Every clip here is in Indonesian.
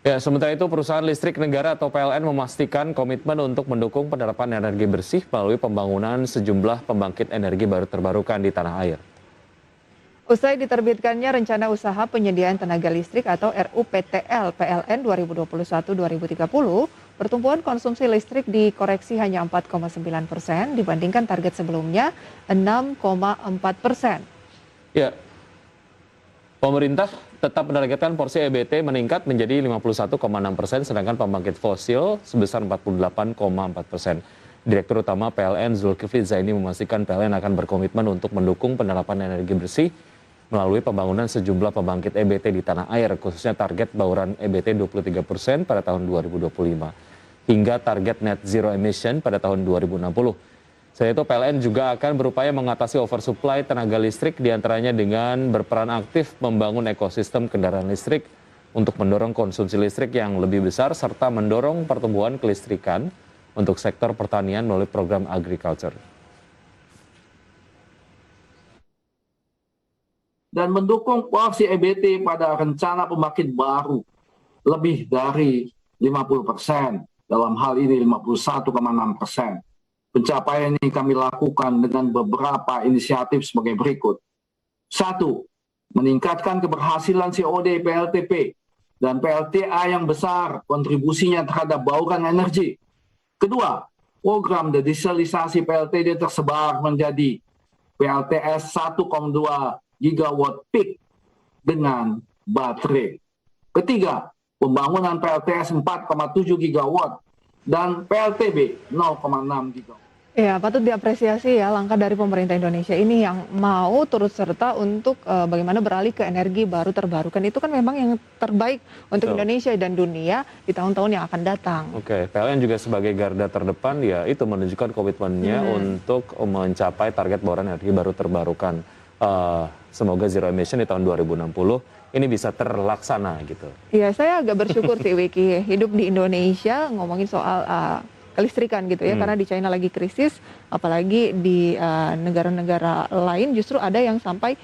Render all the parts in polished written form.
Ya, sementara itu perusahaan listrik negara atau PLN memastikan komitmen untuk mendukung penerapan energi bersih melalui pembangunan sejumlah pembangkit energi baru terbarukan di tanah air. Usai diterbitkannya Rencana Usaha Penyediaan Tenaga Listrik atau RUPTL PLN 2021-2030, pertumbuhan konsumsi listrik dikoreksi hanya 4,9% dibandingkan target sebelumnya 6,4%. Ya, pemerintah tetap menargetkan porsi EBT meningkat menjadi 51,6%, sedangkan pembangkit fosil sebesar 48,4%. Direktur Utama PLN Zulkifli Zaini memastikan PLN akan berkomitmen untuk mendukung penerapan energi bersih melalui pembangunan sejumlah pembangkit EBT di tanah air, khususnya target bauran EBT 23% pada tahun 2025, hingga target net zero emission pada tahun 2060. Selain itu, PLN juga akan berupaya mengatasi oversupply tenaga listrik diantaranya dengan berperan aktif membangun ekosistem kendaraan listrik untuk mendorong konsumsi listrik yang lebih besar serta mendorong pertumbuhan kelistrikan untuk sektor pertanian melalui program agriculture. Dan mendukung porsi EBT pada rencana pembangkit baru lebih dari 50%, dalam hal ini 51,6%. Pencapaian ini kami lakukan dengan beberapa inisiatif sebagai berikut. 1. Meningkatkan keberhasilan COD PLTP dan PLTA yang besar kontribusinya terhadap bauran energi. Kedua, program dedieselisasi PLTD tersebar menjadi PLTS 1,2 gigawatt peak dengan baterai. Ketiga, pembangunan PLTS 4,7 gigawatt dan PLTB 0,6 gigawatt. Ya, patut diapresiasi ya langkah dari pemerintah Indonesia ini yang mau turut serta untuk bagaimana beralih ke energi baru terbarukan. Itu kan memang yang terbaik untuk Indonesia dan dunia di tahun-tahun yang akan datang. Oke, PLN juga sebagai garda terdepan ya itu menunjukkan komitmennya untuk mencapai target bauran energi baru terbarukan. Semoga zero emission di tahun 2060 ini bisa terlaksana gitu. Iya, saya agak bersyukur sih Wiki hidup di Indonesia ngomongin soal kelistrikan gitu ya, karena di China lagi krisis, apalagi di negara-negara lain justru ada yang sampai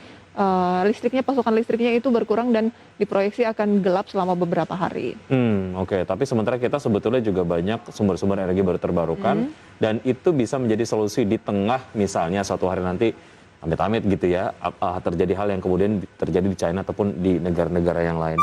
pasokan listriknya itu berkurang dan diproyeksi akan gelap selama beberapa hari. Oke, tapi sementara kita sebetulnya juga banyak sumber-sumber energi baru terbarukan dan itu bisa menjadi solusi di tengah misalnya suatu hari nanti amit-amit gitu ya, terjadi hal yang kemudian terjadi di China ataupun di negara-negara yang lain.